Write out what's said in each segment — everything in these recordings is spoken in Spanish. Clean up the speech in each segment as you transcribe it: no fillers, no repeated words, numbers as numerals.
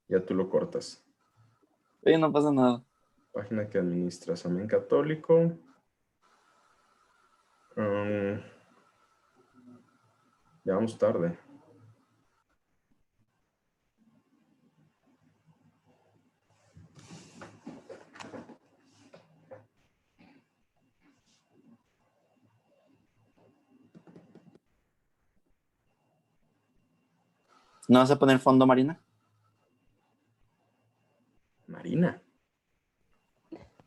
Ya tú lo cortas. Oye, no pasa nada. Página que administras. Amén Católico. Ya vamos tarde. ¿No vas a poner fondo, Marina? Marina.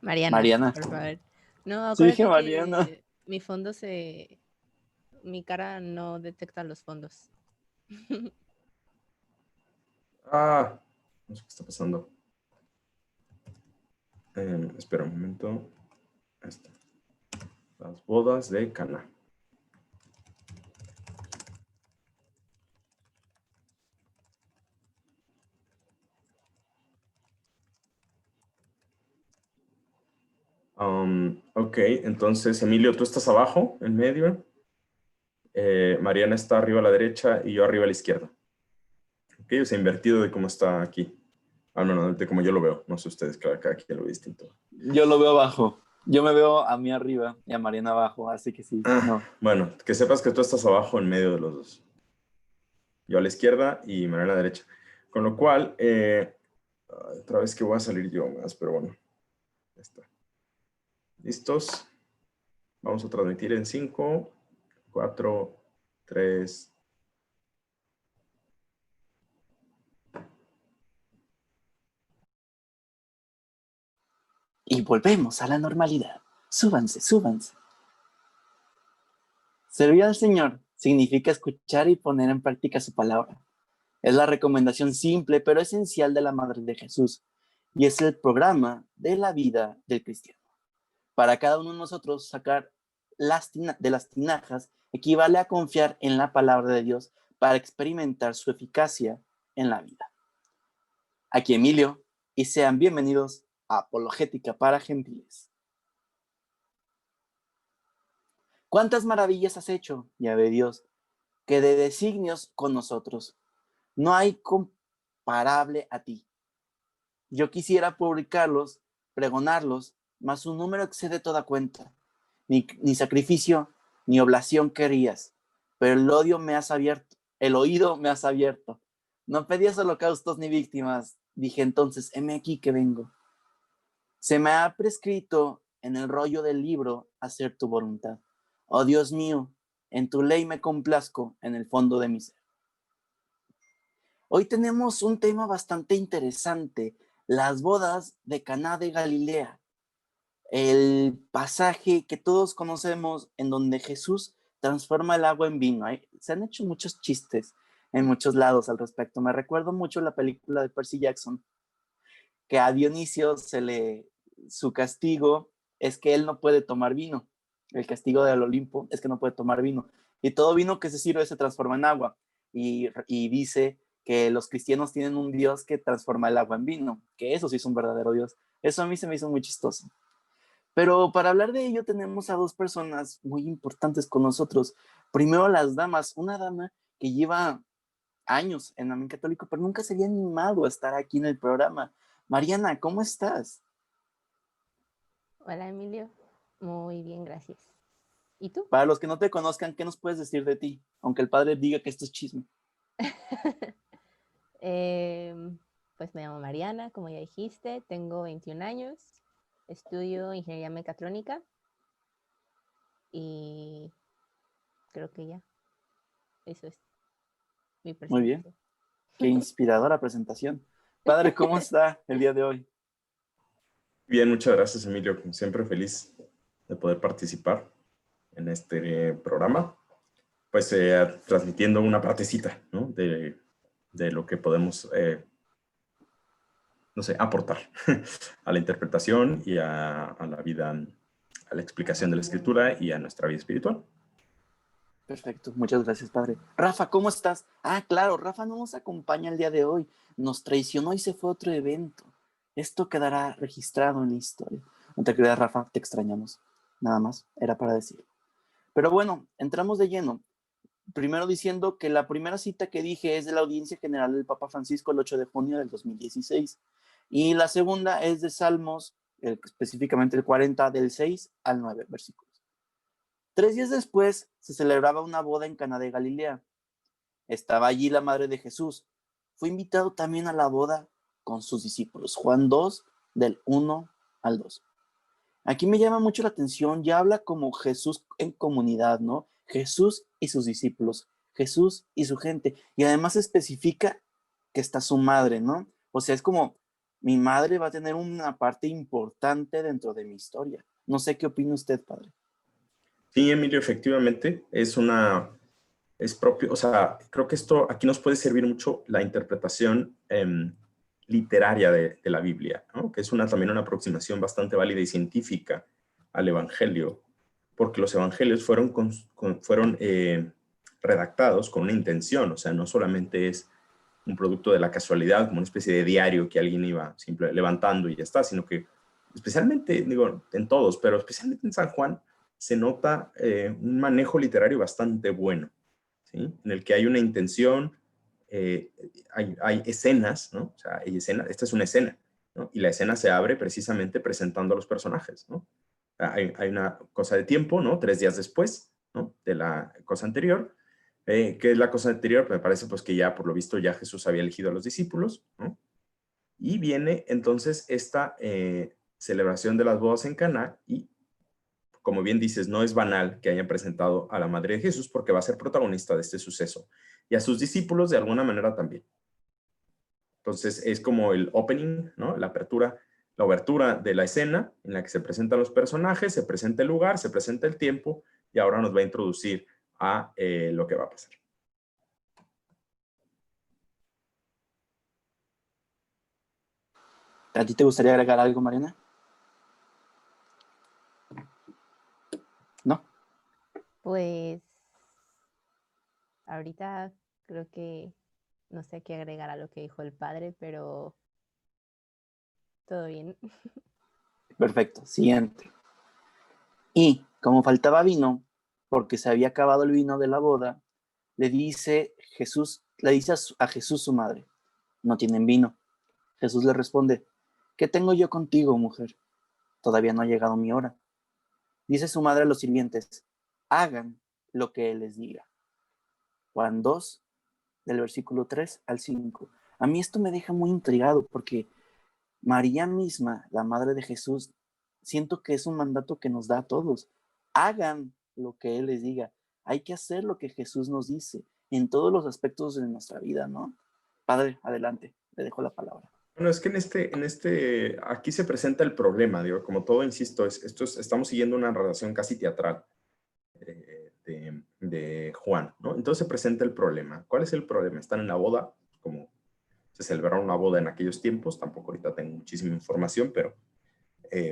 Mariana, por favor. No, Sí, dije acuérdate Mariana. que mi fondo mi cara no detecta los fondos. Ah, no sé qué está pasando. Espera un momento. Ahí está. Las bodas de Caná. Ok, entonces, Emilio, tú estás abajo, en medio. Mariana está arriba a la derecha y yo arriba a la izquierda. Ok, o sea, invertido de cómo está aquí. Ah, no, de cómo yo lo veo. No sé ustedes, cada quien lo ve distinto. Yo lo veo abajo. Yo me veo a mí arriba y a Mariana abajo, así que sí, no. Bueno, que sepas que tú estás abajo en medio de los dos. Yo a la izquierda y Mariana a la derecha. Con lo cual, otra vez que voy a salir yo más, pero bueno. Ya está. ¿Listos? Vamos a transmitir en 5, 4, 3. Y volvemos a la normalidad. Súbanse, súbanse. Servir al Señor significa escuchar y poner en práctica su palabra. Es la recomendación simple pero esencial de la Madre de Jesús y es el programa de la vida del cristiano. Para cada uno de nosotros, sacar de las tinajas equivale a confiar en la palabra de Dios para experimentar su eficacia en la vida. Aquí Emilio, y sean bienvenidos a Apologética para Gentiles. ¿Cuántas maravillas has hecho, llave Dios, que de designios con nosotros? No hay comparable a ti. Yo quisiera publicarlos, pregonarlos, mas su número excede toda cuenta. Ni sacrificio, ni oblación querías, pero el oído me has abierto. No pedías holocaustos ni víctimas. Dije entonces, heme aquí que vengo. Se me ha prescrito en el rollo del libro hacer tu voluntad. Oh Dios mío, en tu ley me complazco en el fondo de mi ser. Hoy tenemos un tema bastante interesante, las bodas de Caná de Galilea, el pasaje que todos conocemos en donde Jesús transforma el agua en vino. Se han hecho muchos chistes en muchos lados al respecto. Me recuerdo mucho la película de Percy Jackson, que a Dionisio su castigo es que él no puede tomar vino. El castigo del Olimpo es que no puede tomar vino. Y todo vino que se sirve se transforma en agua. Y dice que los cristianos tienen un Dios que transforma el agua en vino, que eso sí es un verdadero Dios. Eso a mí se me hizo muy chistoso. Pero para hablar de ello tenemos a dos personas muy importantes con nosotros. Primero las damas, una dama que lleva años en Amén Católico, pero nunca se había animado a estar aquí en el programa. Mariana, ¿cómo estás? Hola, Emilio. Muy bien, gracias. ¿Y tú? Para los que no te conozcan, ¿qué nos puedes decir de ti? Aunque el padre diga que esto es chisme. Pues me llamo Mariana, como ya dijiste, tengo 21 años, estudio ingeniería mecatrónica y creo que ya, eso es mi presentación. Muy bien, qué inspiradora presentación. Padre, ¿cómo está el día de hoy? Bien, muchas gracias, Emilio. Como siempre, feliz de poder participar en este programa. Pues transmitiendo una partecita, ¿no? de lo que podemos, no sé, aportar a la interpretación y a la vida, a la explicación de la escritura y a nuestra vida espiritual. Perfecto, muchas gracias, padre. Rafa, ¿cómo estás? Ah, claro, Rafa no nos acompaña el día de hoy. Nos traicionó y se fue a otro evento. Esto quedará registrado en la historia. No te creas, Rafa, te extrañamos. Nada más, era para decir. Pero bueno, entramos de lleno. primero diciendo que la primera cita que dije es de la audiencia general del Papa Francisco el 8 de junio del 2016. Y la segunda es de Salmos, específicamente el 40, del 6 al 9 versículos. 3 días después se celebraba una boda en Caná de Galilea. Estaba allí la madre de Jesús. Fue invitado también a la boda con sus discípulos. Juan 2, del 1 al 2. Aquí me llama mucho la atención, ya habla como Jesús en comunidad, ¿no? Jesús y sus discípulos, Jesús y su gente. Y además especifica que está su madre, ¿no? O sea, es como, mi madre va a tener una parte importante dentro de mi historia. No sé qué opina usted, padre. Sí, Emilio, efectivamente, es propio, o sea, creo que esto aquí nos puede servir mucho la interpretación literaria de la Biblia, ¿no? Que es también una aproximación bastante válida y científica al Evangelio, porque los Evangelios fueron redactados con una intención, o sea, no solamente es un producto de la casualidad, como una especie de diario que alguien iba simplemente levantando y ya está, sino que especialmente, digo, en todos, pero especialmente en San Juan, se nota un manejo literario bastante bueno, ¿sí? En el que hay una intención, hay escenas, ¿no? O sea, hay escenas, esta es una escena, ¿no? Y la escena se abre precisamente presentando a los personajes, ¿no? Hay una cosa de tiempo, ¿no? 3 días después, ¿no? De la cosa anterior. ¿Qué es la cosa anterior? Me parece pues que ya, por lo visto, ya Jesús había elegido a los discípulos, ¿no? Y viene entonces esta celebración de las bodas en Caná y, como bien dices, no es banal que hayan presentado a la madre de Jesús porque va a ser protagonista de este suceso y a sus discípulos de alguna manera también. Entonces es como el opening, ¿no? La obertura de la escena en la que se presentan los personajes, se presenta el lugar, se presenta el tiempo y ahora nos va a introducir a lo que va a pasar. ¿A ti te gustaría agregar algo, Mariana? ¿No? Pues ahorita creo que no sé qué agregar a lo que dijo el padre, pero todo bien. Perfecto, siguiente. Y como faltaba vino, porque se había acabado el vino de la boda, le dice a Jesús su madre, no tienen vino. Jesús le responde, ¿qué tengo yo contigo, mujer? Todavía no ha llegado mi hora. Dice su madre a los sirvientes, hagan lo que él les diga. Juan 2, del versículo 3 al 5. A mí esto me deja muy intrigado porque María misma, la madre de Jesús, siento que es un mandato que nos da a todos. Hagan lo que Él les diga. Hay que hacer lo que Jesús nos dice en todos los aspectos de nuestra vida, ¿no? Padre, adelante, le dejo la palabra. Bueno, es que aquí se presenta el problema, digo, como todo, insisto, estamos siguiendo una relación casi teatral de Juan, ¿no? Entonces se presenta el problema. ¿Cuál es el problema? Están en la boda, como se celebraron una boda en aquellos tiempos, tampoco ahorita tengo muchísima información, pero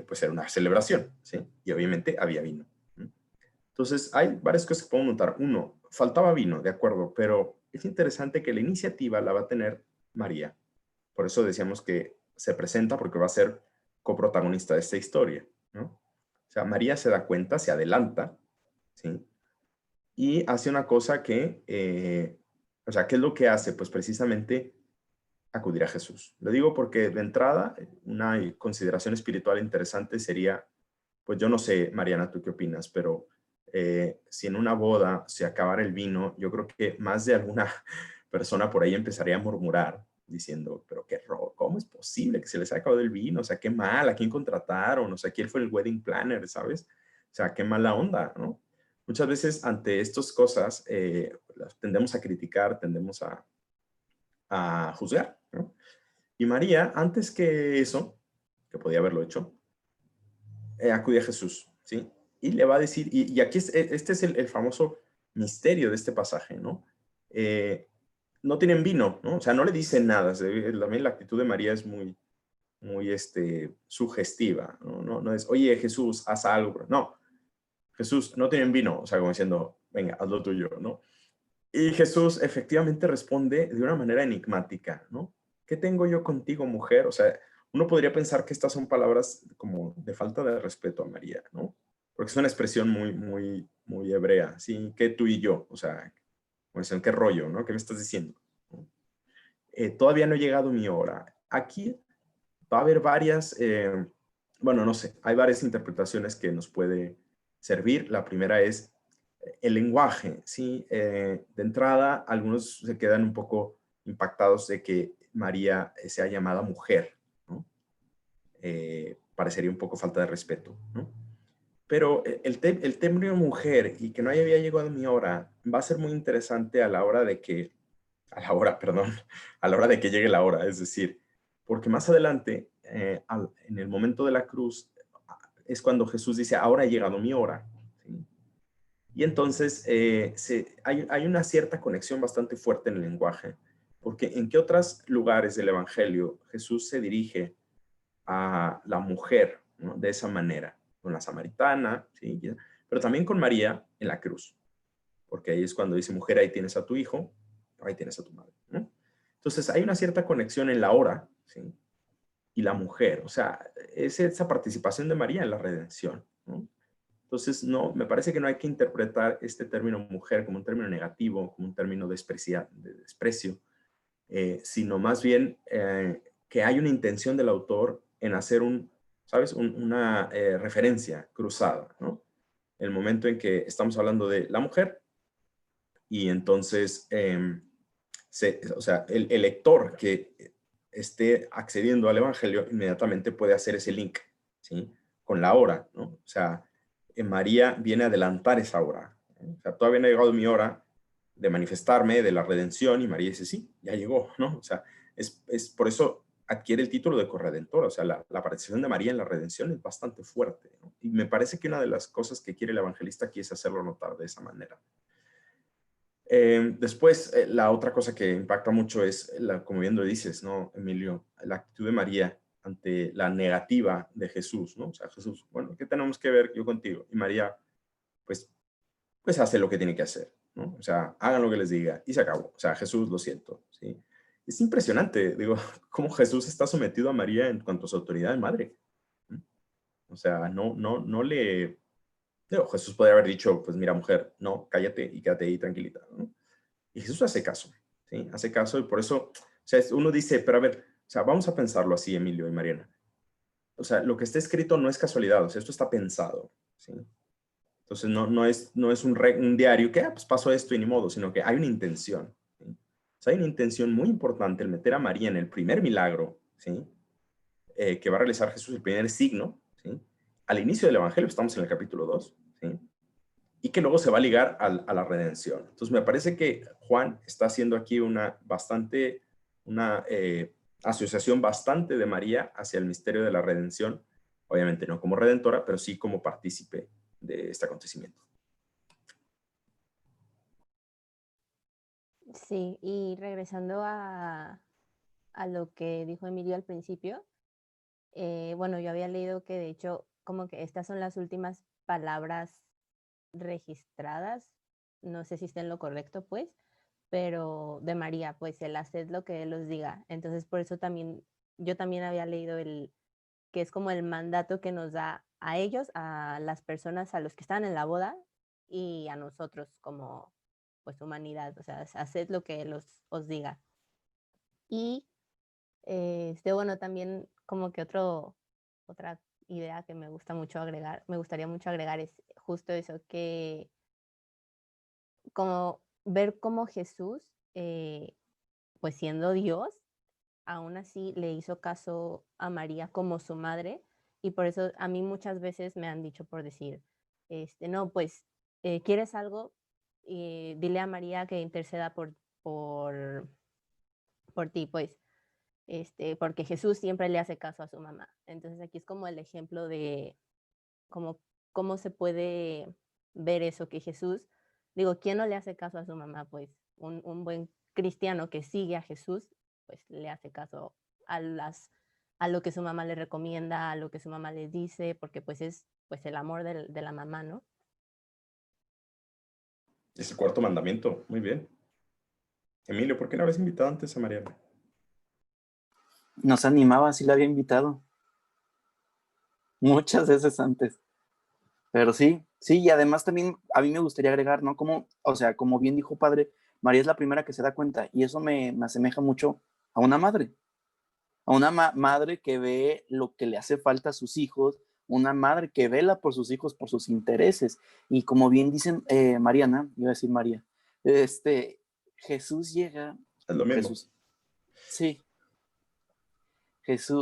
pues era una celebración, ¿sí? Y obviamente había vino. ¿Sí? Entonces hay varias cosas que podemos notar. Uno, faltaba vino, de acuerdo, pero es interesante que la iniciativa la va a tener María. Por eso decíamos que se presenta porque va a ser coprotagonista de esta historia, ¿no? O sea, María se da cuenta, se adelanta, ¿sí? Y hace una cosa o sea, ¿qué es lo que hace? Pues precisamente acudir a Jesús. Lo digo porque de entrada, una consideración espiritual interesante sería, pues yo no sé, Mariana, ¿tú qué opinas? Pero si en una boda se acabara el vino, yo creo que más de alguna persona por ahí empezaría a murmurar, diciendo, pero qué error, ¿cómo es posible que se les haya acabado el vino? O sea, qué mal, ¿a quién contrataron? O sea, ¿quién fue el wedding planner, sabes? O sea, qué mala onda, ¿no? Muchas veces ante estas cosas las tendemos a criticar, tendemos a juzgar, ¿no? Y María, antes que eso, que podía haberlo hecho, acude a Jesús, ¿sí? Y le va a decir, y aquí este es el famoso misterio de este pasaje, ¿no? No tienen vino, ¿no? O sea, no le dicen nada. También la actitud de María es muy sugestiva, ¿no? No es, oye, Jesús, haz algo. No, Jesús, no tienen vino. O sea, como diciendo, venga, haz lo tuyo, ¿no? Y Jesús efectivamente responde de una manera enigmática, ¿no? ¿Qué tengo yo contigo, mujer? O sea, uno podría pensar que estas son palabras como de falta de respeto a María, ¿no? Porque es una expresión muy hebrea, ¿sí? Que tú y yo, o sea, Como dicen, ¿qué rollo, no? ¿Qué me estás diciendo? Todavía no ha llegado mi hora. Aquí va a haber varias, bueno, no sé, hay varias interpretaciones que nos puede servir. La primera es el lenguaje, ¿sí? De entrada, algunos se quedan un poco impactados de que María sea llamada mujer, ¿no? Parecería un poco falta de respeto, ¿no? Pero el término mujer y que no había llegado mi hora va a ser muy interesante a la hora de que, perdón, a la hora de que llegue la hora, es decir, porque más adelante, en el momento de la cruz, es cuando Jesús dice, ahora ha llegado mi hora, ¿sí? Y entonces hay una cierta conexión bastante fuerte en el lenguaje, porque en qué otros lugares del Evangelio Jesús se dirige a la mujer, ¿no? De esa manera, con la samaritana, ¿sí? Pero también con María en la cruz, porque ahí es cuando dice, mujer, ahí tienes a tu hijo, ahí tienes a tu madre, ¿no? Entonces hay una cierta conexión en la hora, ¿sí? Y la mujer, o sea, es esa participación de María en la redención, ¿no? Entonces, no, me parece que no hay que interpretar este término mujer como un término negativo, como un término de desprecio, sino más bien que hay una intención del autor en hacer ¿sabes? Una referencia cruzada, ¿no? El momento en que estamos hablando de la mujer y entonces, o sea, el lector que esté accediendo al evangelio inmediatamente puede hacer ese link, ¿sí? Con la hora, ¿no? O sea, María viene a adelantar esa hora, ¿no? O sea, todavía no ha llegado mi hora de manifestarme de la redención y María dice, sí, ya llegó, ¿no? O sea, es por eso adquiere el título de corredentora, o sea, la aparición de María en la redención es bastante fuerte, ¿no? Y me parece que una de las cosas que quiere el evangelista aquí es hacerlo notar de esa manera. Después, la otra cosa que impacta mucho es, como bien lo dices, ¿no, Emilio? La actitud de María ante la negativa de Jesús, ¿no? O sea, Jesús, bueno, ¿qué tenemos que ver yo contigo? Y María, pues, pues hace lo que tiene que hacer, ¿no? O sea, hagan lo que les diga y se acabó. O sea, Jesús, lo siento, ¿sí? Es impresionante, digo, cómo Jesús está sometido a María en cuanto a su autoridad de madre, ¿no? O sea, no le... Digo, Jesús podría haber dicho, pues mira, mujer, no, cállate y quédate ahí tranquilita, ¿no? Y Jesús hace caso, ¿sí? Hace caso y por eso, o sea, uno dice, pero a ver, o sea, vamos a pensarlo así, Emilio y Mariana. O sea, lo que está escrito no es casualidad, o sea, esto está pensado, ¿sí? Entonces, no es un diario que, pues pasó esto y ni modo, sino que hay una intención, ¿sí? O sea, hay una intención muy importante el meter a María en el primer milagro, ¿sí? Que va a realizar Jesús, el primer signo, ¿sí? Al inicio del Evangelio, estamos en el capítulo 2, ¿sí? Y que luego se va a ligar a la redención. Entonces me parece que Juan está haciendo aquí una asociación bastante de María hacia el misterio de la redención, obviamente no como redentora, pero sí como partícipe de este acontecimiento. Sí, y regresando a lo que dijo Emilio al principio, bueno, yo había leído que de hecho como que estas son las últimas palabras registradas, no sé si está en lo correcto pues, pero de María, pues el haced lo que Él os diga. Entonces por eso también, yo también había leído que es como el mandato que nos da a ellos, a las personas, a los que están en la boda y a nosotros como pues humanidad, o sea, haced lo que Él os diga. Y bueno, también como que otra idea que me gustaría mucho agregar es justo eso, que como ver cómo Jesús, pues siendo Dios, aún así le hizo caso a María como su madre, y por eso a mí muchas veces me han dicho por decir, no, pues, ¿quieres algo? Dile a María que interceda por, por ti, pues, porque Jesús siempre le hace caso a su mamá. Entonces aquí es como el ejemplo de cómo se puede ver eso, que Jesús, digo, ¿quién no le hace caso a su mamá? Pues un buen cristiano que sigue a Jesús, pues le hace caso a a lo que su mamá le recomienda, a lo que su mamá le dice, porque pues es pues el amor de la mamá, ¿no? Es el cuarto mandamiento, muy bien. Emilio, ¿por qué no habías invitado antes a Mariana? Nos animaba, sí la había invitado. Muchas veces antes. Pero sí, y además también a mí me gustaría agregar, ¿no? Como, o sea, como bien dijo padre, María es la primera que se da cuenta y eso me asemeja mucho a una madre. A una madre que ve lo que le hace falta a sus hijos, una madre que vela por sus hijos, por sus intereses. Y como bien dicen Mariana, iba a decir María, Jesús llega, Es lo mismo. Jesús, sí,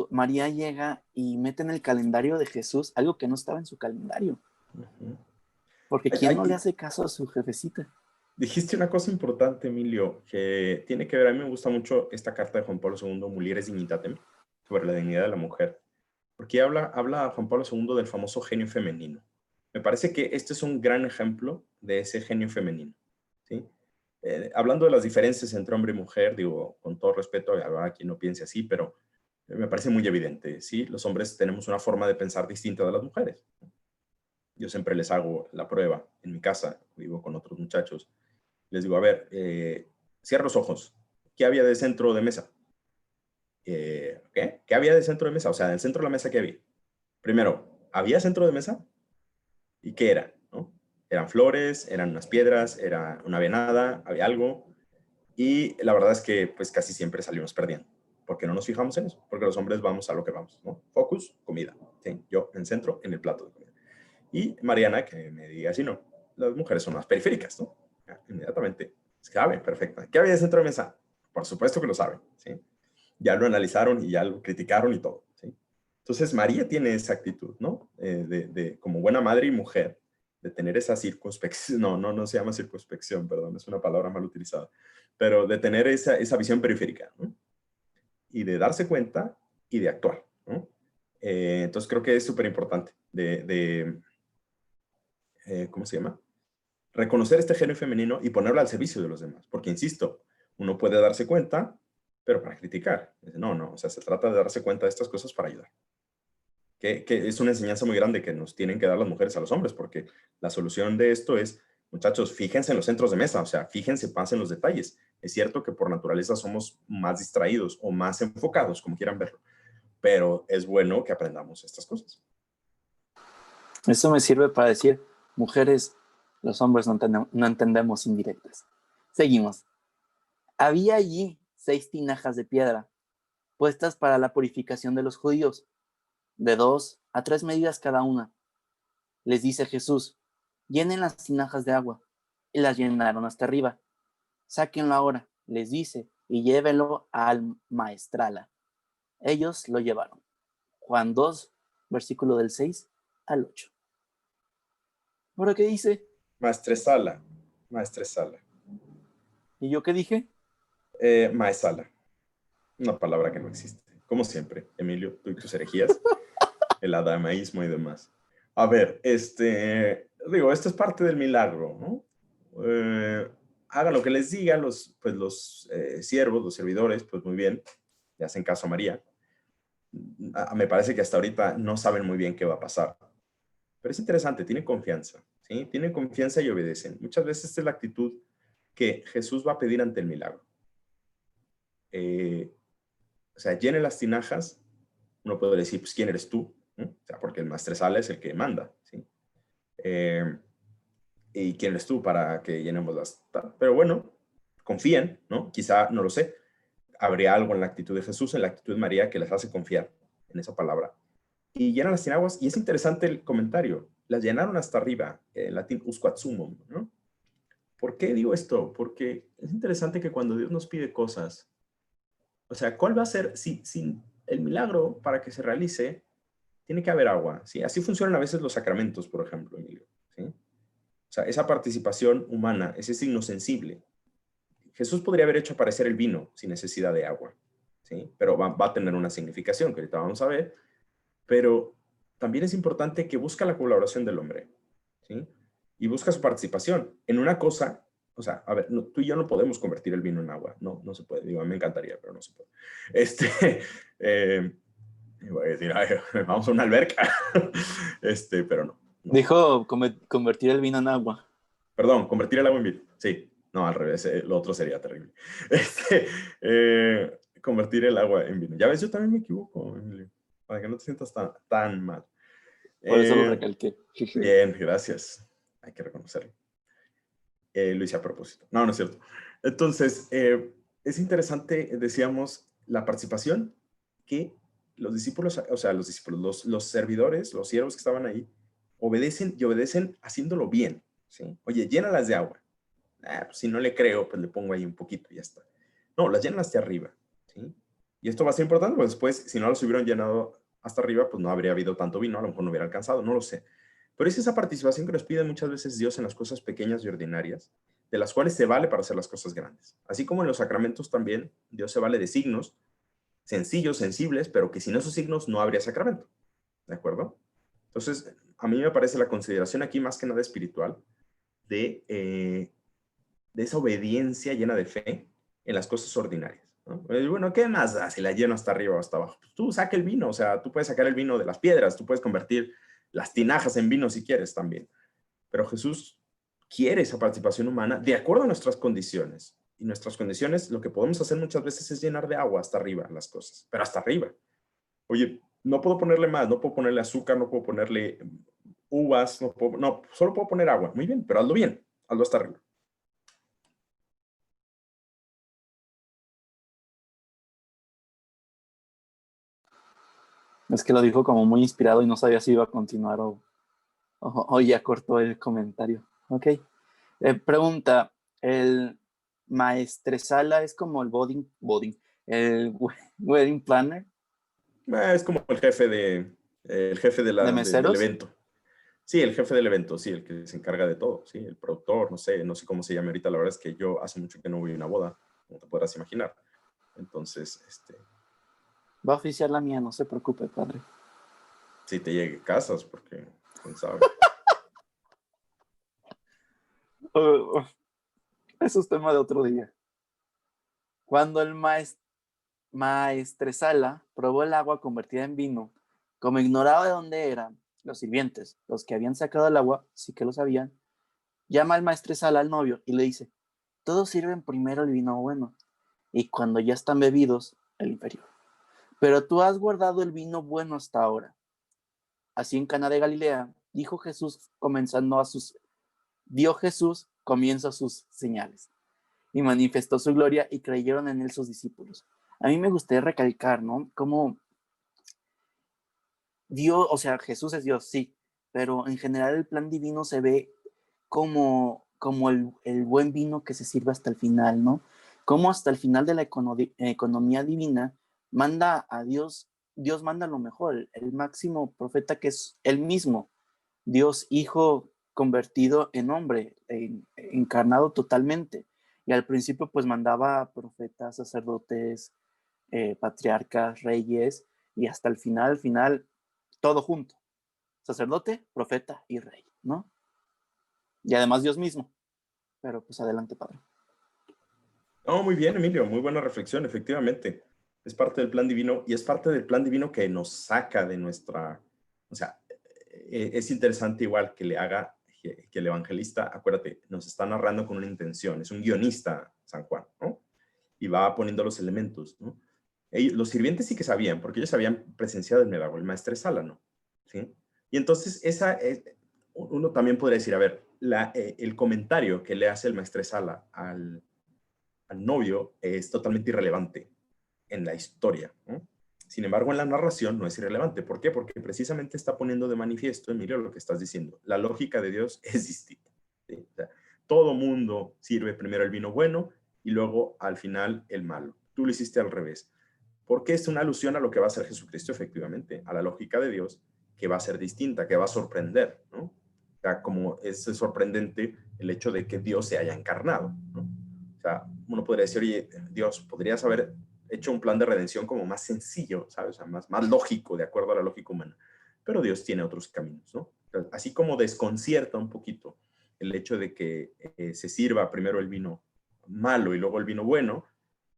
María llega y mete en el calendario de Jesús algo que no estaba en su calendario. Ujú. Porque ¿quién no le hace caso a su jefecita? Dijiste una cosa importante, Emilio, que tiene que ver, a mí me gusta mucho esta carta de Juan Pablo II, Mulieres Dignitatem, sobre la dignidad de la mujer, porque habla Juan Pablo II del famoso genio femenino. Me parece que este es un gran ejemplo de ese genio femenino, ¿sí? Hablando de las diferencias entre hombre y mujer, digo, con todo respeto, a quien no piense así, pero me parece muy evidente, ¿sí? Los hombres tenemos una forma de pensar distinta de las mujeres. Yo siempre les hago la prueba en mi casa, vivo con otros muchachos, les digo, a ver, cierra los ojos. ¿Qué había de centro de mesa? ¿Qué? ¿Qué había de centro de mesa? O sea, en el centro de la mesa, ¿qué había? Primero, ¿había centro de mesa? ¿Y qué era? ¿No? Eran flores, eran unas piedras, era una venada, había algo. Y la verdad es que pues casi siempre salimos perdiendo. Porque no nos fijamos en eso. Porque los hombres vamos a lo que vamos, ¿no? Focus, comida. ¿Sí? Yo en centro, en el plato de comida. Y Mariana, que me diga si no, las mujeres son más periféricas, ¿no? Inmediatamente saben, perfecto. ¿Qué había de centro de mesa? Por supuesto que lo saben, ¿sí? Ya lo analizaron y ya lo criticaron y todo, ¿sí? Entonces, María tiene esa actitud, ¿no? Como buena madre y mujer, de tener esa circunspección, no se llama circunspección, perdón, es una palabra mal utilizada, pero de tener esa visión periférica, ¿no? Y de darse cuenta y de actuar, ¿no? Entonces, creo que es súper importante ¿cómo se llama? Reconocer este genio femenino y ponerlo al servicio de los demás. Porque, insisto, uno puede darse cuenta, pero para criticar. No, o sea, se trata de darse cuenta de estas cosas para ayudar. Que es una enseñanza muy grande que nos tienen que dar las mujeres a los hombres, porque la solución de esto es, muchachos, fíjense en los centros de mesa, o sea, fíjense más en los detalles. Es cierto que por naturaleza somos más distraídos o más enfocados, como quieran verlo, pero es bueno que aprendamos estas cosas. Eso me sirve para decir, mujeres, los hombres no entendemos indirectas. Seguimos. Había allí 6 tinajas de piedra, puestas para la purificación de los judíos, de 2 a 3 medidas cada una. Les dice Jesús, llenen las tinajas de agua, y las llenaron hasta arriba. Sáquenlo ahora, les dice, y llévenlo al maestrala. Ellos lo llevaron. Juan 2, versículo del 6 al 8. ¿Ahora qué dice? Maestresala. ¿Y yo qué dije? Maesala. Una palabra que no existe. Como siempre, Emilio, tú y tus herejías, el adamaísmo y demás. A ver, digo, esto es parte del milagro, ¿no? Hagan lo que les diga los siervos, los servidores, pues muy bien, le hacen caso a María. Me parece que hasta ahorita no saben muy bien qué va a pasar. Pero es interesante, tienen confianza, ¿sí? Tienen confianza y obedecen. Muchas veces esta es la actitud que Jesús va a pedir ante el milagro. O sea, llene las tinajas, uno puede decir, pues, ¿quién eres tú? ¿no? O sea, porque el maestresala es el que manda, ¿sí? ¿Y quién eres tú para que llenemos las? Pero bueno, confíen, ¿no? Quizá, no lo sé, habría algo en la actitud de Jesús, en la actitud de María, que les hace confiar en esa palabra. Y llenan las tinajas, y es interesante el comentario, las llenaron hasta arriba, en latín, usquat sumum, ¿no? ¿Por qué digo esto? Porque es interesante que cuando Dios nos pide cosas, o sea, ¿cuál va a ser, si el milagro para que se realice, tiene que haber agua, ¿sí? Así funcionan a veces los sacramentos, por ejemplo, Emilio, ¿sí? O sea, esa participación humana, ese signo sensible. Jesús podría haber hecho aparecer el vino sin necesidad de agua, ¿sí? Pero va a tener una significación que ahorita vamos a ver, pero también es importante que busca la colaboración del hombre, ¿sí? Y busca su participación en una cosa. O sea, a ver, tú y yo no podemos convertir el vino en agua, no se puede. Digo, a mí me encantaría, pero no se puede. Voy a decir, ay, vamos a una alberca, pero no. Dijo convertir el vino en agua. Perdón, convertir el agua en vino. Sí, no, al revés, lo otro sería terrible. Convertir el agua en vino. Ya ves, yo también me equivoco, Emilio, para que no te sientas tan mal. Por eso lo recalqué. Bien, gracias. Hay que reconocerlo. Lo hice a propósito. No, no es cierto. Entonces, es interesante, decíamos, la participación que los discípulos, o sea, los discípulos, los servidores, los siervos que estaban ahí, obedecen y obedecen haciéndolo bien, ¿sí? Oye, llénalas de agua. Pues si no le creo, pues le pongo ahí un poquito y ya está. No, las llenan hasta arriba, ¿sí? Y esto va a ser importante, pues después, si no los hubieran llenado hasta arriba, pues no habría habido tanto vino, a lo mejor no hubiera alcanzado, no lo sé. Pero es esa participación que nos pide muchas veces Dios en las cosas pequeñas y ordinarias, de las cuales se vale para hacer las cosas grandes. Así como en los sacramentos también, Dios se vale de signos sencillos, sensibles, pero que sin esos signos no habría sacramento. ¿De acuerdo? Entonces, a mí me parece la consideración aquí más que nada espiritual de esa obediencia llena de fe en las cosas ordinarias, ¿no? Bueno, ¿qué más da si la lleno hasta arriba o hasta abajo? Pues tú saca el vino, o sea, tú puedes sacar el vino de las piedras, tú puedes convertir las tinajas en vino si quieres también. Pero Jesús quiere esa participación humana de acuerdo a nuestras condiciones. Y nuestras condiciones, lo que podemos hacer muchas veces es llenar de agua hasta arriba las cosas, pero hasta arriba. Oye, no puedo ponerle más, no puedo ponerle azúcar, no puedo ponerle uvas, no, solo puedo poner agua. Muy bien, pero hazlo bien, hazlo hasta arriba. Es que lo dijo como muy inspirado y no sabía si iba a continuar o ya cortó el comentario. Ok. Pregunta, ¿el maestresala es como el el wedding planner Es como el jefe de del meseros? evento. Sí, el jefe del evento, sí, el que se encarga de todo, sí, el productor, no sé cómo se llama ahorita, la verdad es que yo hace mucho que no voy a una boda, como te podrás imaginar. Entonces, Va a oficiar la mía, no se preocupe, padre. si te llegue casas, porque quién sabe. Uh, eso es tema de otro día. Cuando el maestresala probó el agua convertida en vino, como ignoraba de dónde eran los sirvientes, los que habían sacado el agua, sí que lo sabían, llama al maestresala al novio y le dice, todos sirven primero el vino bueno, y cuando ya están bebidos, el inferior. Pero tú has guardado el vino bueno hasta ahora. Así en Caná de Galilea, dio Jesús comienzo a sus señales y manifestó su gloria y creyeron en él sus discípulos. A mí me gustaría recalcar, ¿no? Cómo Dios, o sea, Jesús es Dios, sí, pero en general el plan divino se ve como el buen vino que se sirve hasta el final, ¿no? Como hasta el final de la economía divina manda a Dios, Dios manda lo mejor, el máximo profeta que es él mismo, Dios Hijo convertido en hombre, encarnado totalmente. Y al principio pues mandaba profetas, sacerdotes, patriarcas, reyes, y hasta el final, todo junto. Sacerdote, profeta y rey, ¿no? Y además Dios mismo. Pero pues adelante, padre. No, muy bien, Emilio, muy buena reflexión, efectivamente. Es parte del plan divino y es parte del plan divino que nos saca de nuestra, o sea, es interesante igual que le haga, que el evangelista, acuérdate, nos está narrando con una intención, es un guionista, San Juan, ¿no? Y va poniendo los elementos, ¿no? Los sirvientes sí que sabían, porque ellos habían presenciado el milagro, el maestresala, ¿no? ¿Sí? Y entonces uno también podría decir, a ver, el comentario que le hace el maestresala al novio es totalmente irrelevante en la historia, ¿no? Sin embargo, en la narración no es irrelevante. ¿Por qué? Porque precisamente está poniendo de manifiesto, Emilio, lo que estás diciendo. La lógica de Dios es distinta, ¿sí? O sea, todo mundo sirve primero el vino bueno y luego al final el malo. Tú lo hiciste al revés. Porque es una alusión a lo que va a ser Jesucristo, efectivamente, a la lógica de Dios, que va a ser distinta, que va a sorprender, ¿no? O sea, como es sorprendente el hecho de que Dios se haya encarnado, ¿no? O sea, uno podría decir, oye, Dios, podrías haber hecho un plan de redención como más sencillo, ¿sabes? O sea, más lógico, de acuerdo a la lógica humana. Pero Dios tiene otros caminos, ¿no? Así como desconcierta un poquito el hecho de que se sirva primero el vino malo y luego el vino bueno,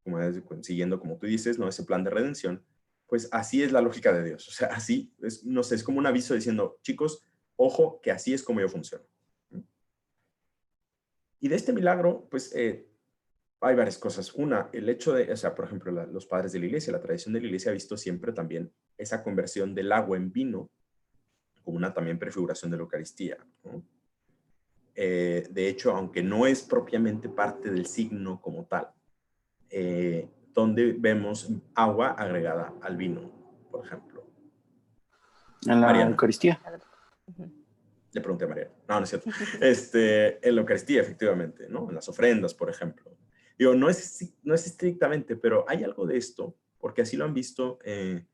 como siguiendo, como tú dices, ¿no? Ese plan de redención, pues así es la lógica de Dios. O sea, así, no sé, es como un aviso diciendo, chicos, ojo, que así es como yo funciono. Y de este milagro, pues hay varias cosas. Una, el hecho de, o sea, por ejemplo, los padres de la iglesia, la tradición de la iglesia ha visto siempre también esa conversión del agua en vino como una también prefiguración de la Eucaristía, ¿no? de hecho, aunque no es propiamente parte del signo como tal, donde vemos agua agregada al vino, por ejemplo. En la Mariana. Eucaristía. Ujú. Le pregunté a Mariana. No, no es cierto. En la Eucaristía, efectivamente, ¿no? En las ofrendas, por ejemplo. Digo, no es estrictamente, pero hay algo de esto, porque así lo han visto, te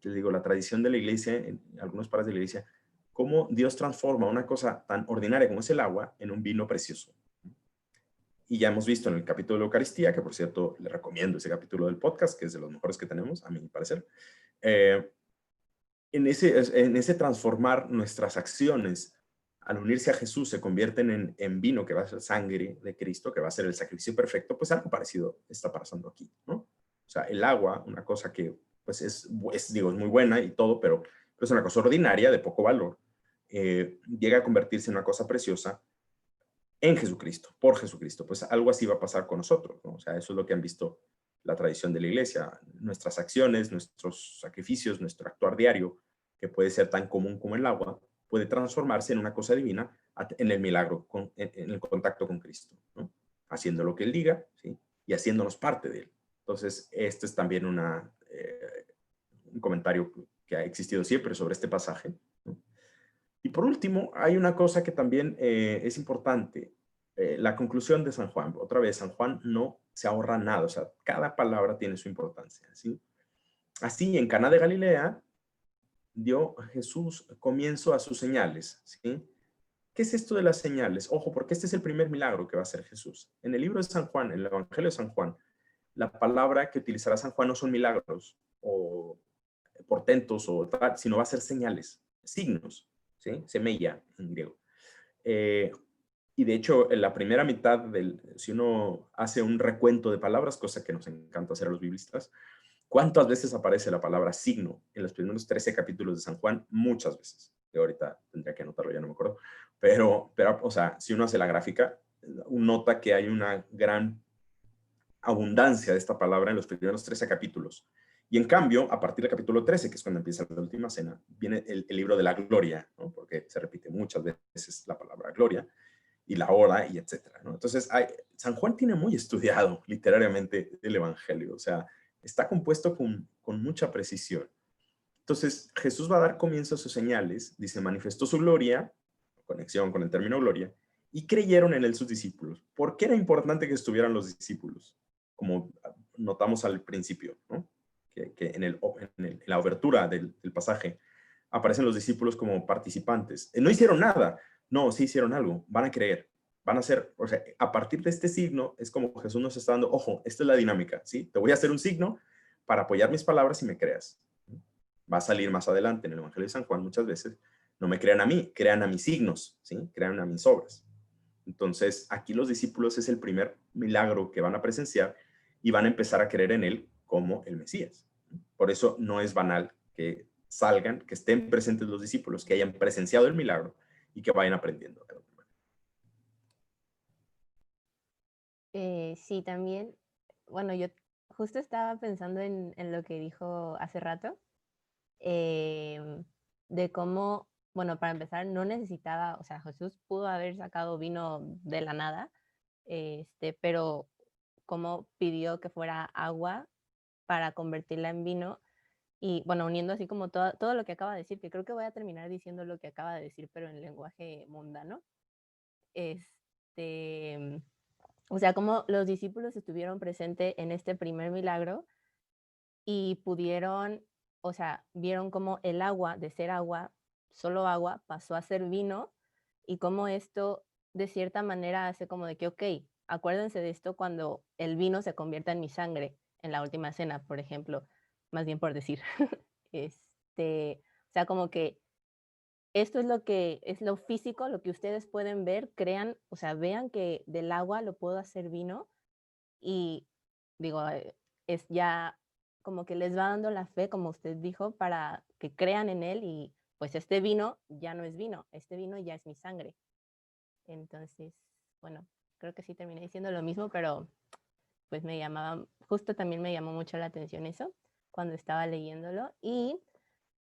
digo, la tradición de la iglesia, en algunos padres de la iglesia, cómo Dios transforma una cosa tan ordinaria como es el agua en un vino precioso. Y ya hemos visto en el capítulo de la Eucaristía, que por cierto le recomiendo ese capítulo del podcast, que es de los mejores que tenemos, a mi parecer, en ese transformar nuestras acciones al unirse a Jesús se convierten en vino que va a ser sangre de Cristo, que va a ser el sacrificio perfecto, pues algo parecido está pasando aquí, ¿no? O sea, el agua, una cosa que pues digo, es muy buena y todo, pero es una cosa ordinaria, de poco valor, llega a convertirse en una cosa preciosa en Jesucristo, por Jesucristo. Pues algo así va a pasar con nosotros, ¿no? O sea, eso es lo que han visto la tradición de la iglesia, nuestras acciones, nuestros sacrificios, nuestro actuar diario, que puede ser tan común como el agua, puede transformarse en una cosa divina en el milagro, en el contacto con Cristo, ¿no? Haciendo lo que Él diga, ¿sí? Y haciéndonos parte de Él. Entonces, este es también un comentario que ha existido siempre sobre este pasaje, ¿no? Y por último, hay una cosa que también es importante, la conclusión de San Juan. Otra vez, San Juan no se ahorra nada, o sea, cada palabra tiene su importancia, ¿sí? Así, en Caná de Galilea, dio Jesús comienzo a sus señales, ¿sí? ¿Qué es esto de las señales? Ojo, porque este es el primer milagro que va a hacer Jesús. En el libro de San Juan, en el Evangelio de San Juan, la palabra que utilizará San Juan no son milagros o portentos o tal, sino va a ser señales, signos, ¿sí? Semella en griego. Y de hecho, en la primera mitad si uno hace un recuento de palabras, cosa que nos encanta hacer a los biblistas, ¿cuántas veces aparece la palabra signo en los primeros 13 capítulos de San Juan? Muchas veces. Yo ahorita tendría que anotarlo, ya no me acuerdo. Pero, o sea, si uno hace la gráfica, uno nota que hay una gran abundancia de esta palabra en los primeros 13 capítulos. Y en cambio, a partir del capítulo 13, que es cuando empieza la última cena, viene el libro de la gloria, ¿no? Porque se repite muchas veces la palabra gloria y la hora y etcétera, ¿no? Entonces, San Juan tiene muy estudiado literariamente el Evangelio, o sea, está compuesto con mucha precisión. Entonces, Jesús va a dar comienzo a sus señales, dice, manifestó su gloria, conexión con el término gloria, y creyeron en él sus discípulos. ¿Por qué era importante que estuvieran los discípulos? Como notamos al principio, ¿no? Que en la obertura del pasaje aparecen los discípulos como participantes. No hicieron nada, no, sí hicieron algo, van a creer, van a hacer, o sea, a partir de este signo es como Jesús nos está dando, ojo, esta es la dinámica, ¿sí? Te voy a hacer un signo para apoyar mis palabras y me creas. Va a salir más adelante en el Evangelio de San Juan muchas veces, no me crean a mí, crean a mis signos, ¿sí? Crean a mis obras. Entonces, aquí los discípulos es el primer milagro que van a presenciar y van a empezar a creer en él como el Mesías. Por eso no es banal que salgan, que estén presentes los discípulos, que hayan presenciado el milagro y que vayan aprendiendo. Sí, también, bueno, yo justo estaba pensando en lo que dijo hace rato, de cómo, bueno, para empezar, no necesitaba, o sea, Jesús pudo haber sacado vino de la nada, pero cómo pidió que fuera agua para convertirla en vino. Y bueno, uniendo así como todo lo que acaba de decir, que creo que voy a terminar diciendo lo que acaba de decir, pero en lenguaje mundano. Este, o sea, como los discípulos estuvieron presentes en este primer milagro y pudieron, o sea, vieron cómo el agua, de ser agua, solo agua, pasó a ser vino y cómo esto de cierta manera hace como de que, ok, acuérdense de esto cuando el vino se convierta en mi sangre en la última cena, por ejemplo, más bien por decir. O sea, como que esto es lo que es lo físico, lo que ustedes pueden ver, crean, o sea, vean que del agua lo puedo hacer vino y digo, es ya como que les va dando la fe, como usted dijo, para que crean en él y pues este vino ya no es vino, este vino ya es mi sangre. Entonces, bueno, creo que sí terminé diciendo lo mismo, pero pues justo también me llamó mucho la atención eso cuando estaba leyéndolo. Y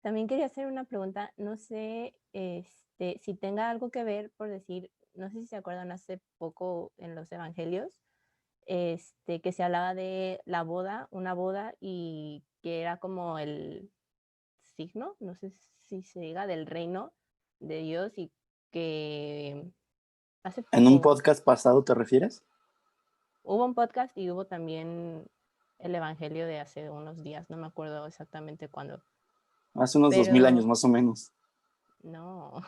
también quería hacer una pregunta, no sé si tenga algo que ver, por decir, no sé si se acuerdan hace poco en los evangelios, que se hablaba de la boda, una boda, y que era como el signo, no sé si se diga, del reino de Dios, y que hace ¿En un poco podcast pasado te refieres? hubo un podcast y hubo también el evangelio de hace unos días, no me acuerdo exactamente cuándo, Hace unos 2000 años pero más o menos. no,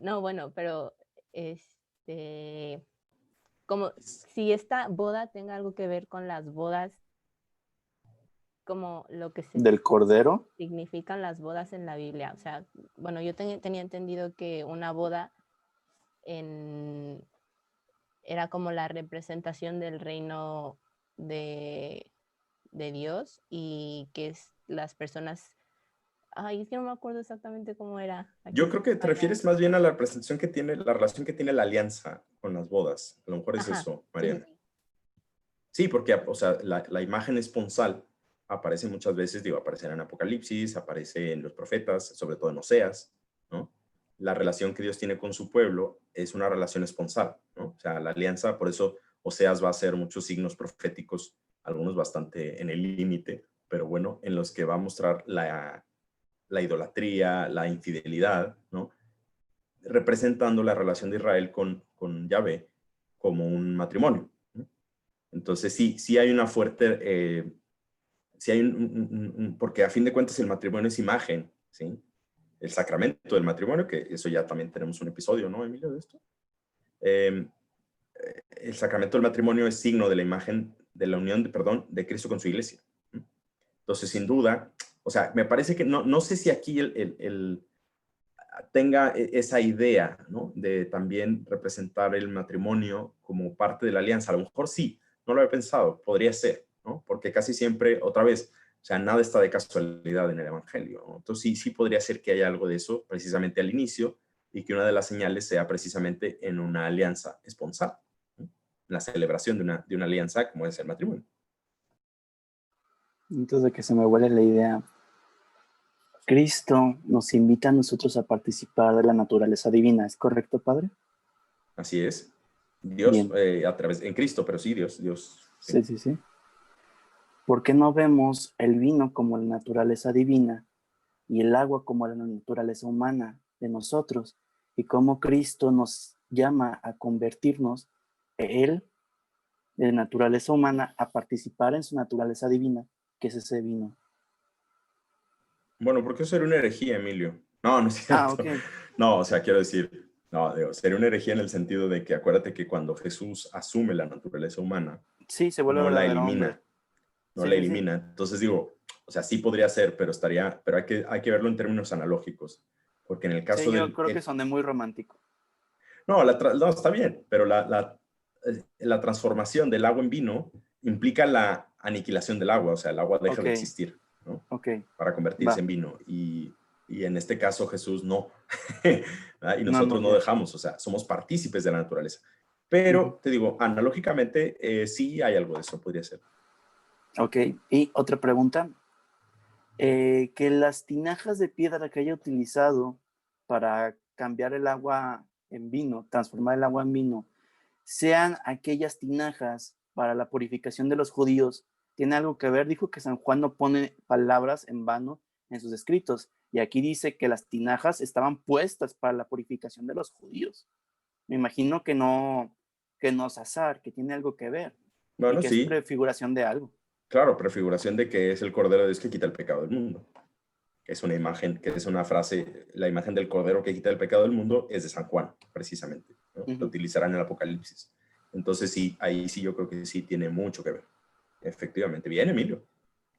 no, bueno, pero como si esta boda tenga algo que ver con las bodas, como lo que se ¿Del Cordero? significan las bodas en la Biblia. O sea, bueno, yo tenía entendido que una boda era como la representación del reino de, de Dios, y que las personas, ay, es que no me acuerdo exactamente cómo era. Yo Aquí creo que te para, refieres más bien a la representación que tiene, la relación que tiene la alianza con las bodas. A lo mejor es ajá, eso, sí, sí, Mariana. sí. Sí, porque, o sea, la imagen esponsal aparece muchas veces, digo, aparece en Apocalipsis, aparece en los profetas, sobre todo en Oseas, ¿no? La relación que Dios tiene con su pueblo es una relación esponsal, ¿no? O sea, la alianza, por eso Oseas va a hacer muchos signos proféticos, algunos bastante en el límite, pero bueno, en los que va a mostrar la idolatría, la infidelidad, ¿no? Representando la relación de Israel con Yahvé como un matrimonio, ¿no? Entonces sí hay una fuerte, sí hay porque a fin de cuentas el matrimonio es imagen, ¿sí? El sacramento del matrimonio, que eso ya también tenemos un episodio, ¿no, Emilio, de esto? Eh, el sacramento del matrimonio es signo de la imagen, de la unión, perdón, de Cristo con su iglesia. Entonces, sin duda, o sea, me parece que no sé si aquí tenga esa idea, ¿no? De también representar el matrimonio como parte de la alianza. A lo mejor sí, no lo había pensado, podría ser, ¿no? Porque casi siempre, otra vez, o sea, nada está de casualidad en el Evangelio, ¿no? Entonces sí podría ser que haya algo de eso precisamente al inicio y que una de las señales sea precisamente en una alianza esponsal, ¿no? La celebración de una alianza como es el matrimonio. Entonces, de que se me vuelve la idea, Cristo nos invita a nosotros a participar de la naturaleza divina, ¿es correcto, Padre? Así es. Dios Bien, a través, en Cristo, pero sí, Dios, sí. sí, sí, sí. ¿Por qué no vemos el vino como la naturaleza divina y el agua como la naturaleza humana de nosotros? Y cómo Cristo nos llama a convertirnos, Él, de naturaleza humana, a participar en su naturaleza divina, que es ese vino. Bueno, porque eso sería una herejía, Emilio. No, no es Ah, cierto. ok. No, o sea, quiero decir, no, digo, sería una herejía en el sentido de que acuérdate que cuando Jesús asume la naturaleza humana, Sí, se vuelve no la verdadero hombre. elimina, no Sí, la sí, sí. elimina. Entonces digo, o sea, sí podría ser, pero pero hay que verlo en términos analógicos. Porque en el Sí, caso yo creo que soné muy romántico. no, no, está bien, pero la transformación del agua en vino implica la aniquilación del agua, o sea, el agua deja Ok, de existir, ¿no? ok, Para convertirse va. en vino. Y en este caso Jesús no. Y No nosotros no murió. dejamos, o sea, somos partícipes de la naturaleza. Ujú. Pero te digo, analógicamente sí hay algo de eso, podría ser. Ok, y otra pregunta. Que las tinajas de piedra que haya utilizado para cambiar el agua en vino, transformar el agua en vino, sean aquellas tinajas para la purificación de los judíos, tiene algo que ver. Dijo que San Juan no pone palabras en vano en sus escritos, y aquí dice que las tinajas estaban puestas para la purificación de los judíos. Me imagino que no es azar, que tiene algo que ver, y Bueno, que es sí, prefiguración de algo. claro, prefiguración de que es el Cordero de Dios que quita el pecado del mundo. Que es una imagen, que es una frase, la imagen del Cordero que quita el pecado del mundo es de San Juan, precisamente, ¿no? Lo Ujú. utilizarán en el Apocalipsis. Entonces sí, ahí sí yo creo que sí tiene mucho que ver. Efectivamente. Bien, Emilio,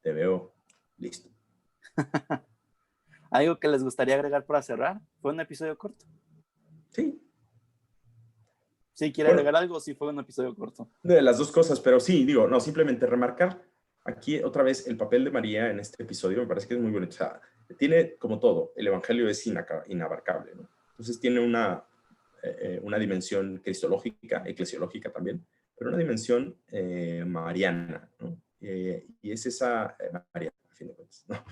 te veo listo. ¿Algo que les gustaría agregar para cerrar? Fue un episodio corto. Sí, Si quiere bueno, agregar algo, sí fue un episodio corto. de las dos cosas, pero sí, digo, no, simplemente remarcar aquí otra vez el papel de María en este episodio, me parece que es muy bonito. O sea, tiene como todo, el Evangelio es inabarcable, ¿no? Entonces tiene una dimensión cristológica, eclesiológica también, pero una dimensión mariana, ¿no? Y es esa, María, a fin de cuentas, ¿no?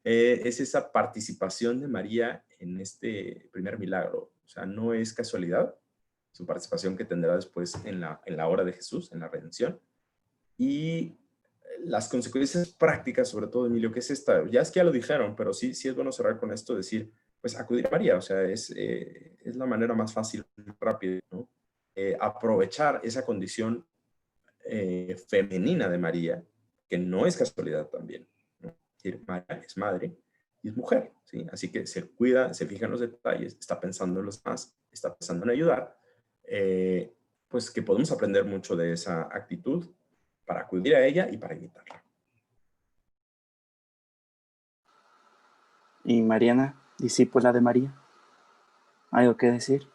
Es esa participación de María en este primer milagro sea, no es casualidad su participación que tendrá después en la hora de Jesús, en la redención. Y las consecuencias prácticas, sobre todo, Emilio, que es esta, ya es que ya lo dijeron, pero sí es bueno cerrar con esto, decir, pues acudir a María, o sea, es la manera más fácil, rápida, ¿no? Aprovechar esa condición femenina de María, que no es casualidad también, ¿no? Es decir, María es madre y es mujer, ¿sí? Así que se cuida, se fija en los detalles, está pensando en los demás, está pensando en ayudar, pues que podemos aprender mucho de esa actitud para acudir a ella y para imitarla. Y Mariana, discípula de María, ¿algo que decir?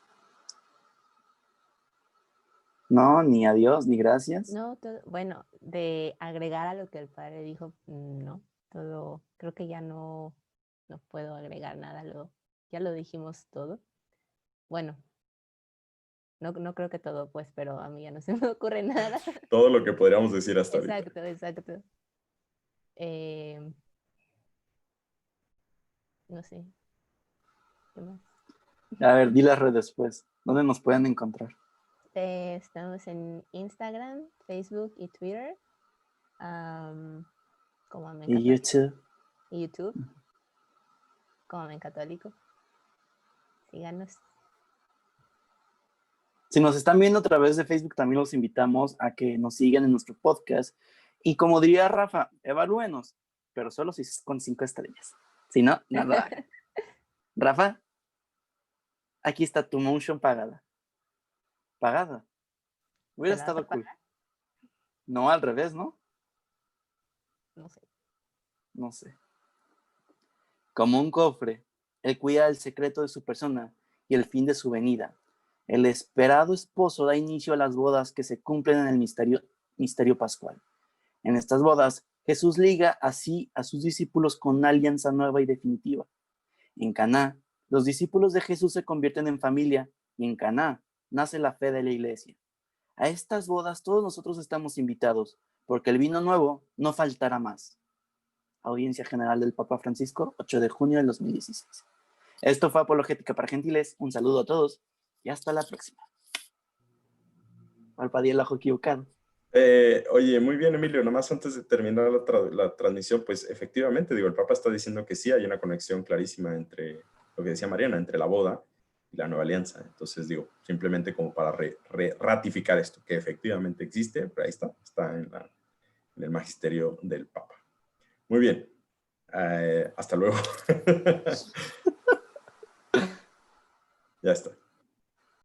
No, ni adiós, ni gracias. No, bueno, de agregar a lo que el padre dijo, no, todo, creo que ya no puedo agregar nada, ya lo dijimos todo. Bueno, no creo que todo, pues, pero a mí ya no se me ocurre nada. Todo lo que podríamos decir hasta ahorita. Exacto. No sé. ¿Qué más? A ver, di las redes pues. ¿Dónde nos pueden encontrar? Estamos en Instagram, Facebook y Twitter. Como Amén Y YouTube. Y YouTube. Como Amén Católico. Síganos. Si nos están viendo a través de Facebook, también los invitamos a que nos sigan en nuestro podcast. Y como diría Rafa, evalúenos, pero solo si es con 5 estrellas. Si no, no lo hagan. Rafa, aquí está tu motion pagada. Pagada. Hubiera ¿Te la vas a estado cool. pagar? No, al revés, ¿no? No sé. No sé. Como un cofre, él cuida el secreto de su persona y el fin de su venida. El esperado esposo da inicio a las bodas que se cumplen en el misterio pascual. En estas bodas, Jesús liga así a sus discípulos con una alianza nueva y definitiva. En Caná, los discípulos de Jesús se convierten en familia y en Caná nace la fe de la iglesia. A estas bodas todos nosotros estamos invitados, porque el vino nuevo no faltará más. Audiencia General del Papa Francisco, 8 de junio del 2016. Esto fue Apologética para Gentiles. Un saludo a todos y hasta la próxima. Palpadía el ojo equivocado. Oye, muy bien, Emilio. Nada más antes de terminar la transmisión, pues efectivamente, digo, el Papa está diciendo que sí hay una conexión clarísima entre lo que decía Mariana, entre la boda y la nueva alianza. Entonces, digo, simplemente como para ratificar esto, que efectivamente existe, pero ahí está en el magisterio del Papa. Muy bien. Hasta luego. Ya está.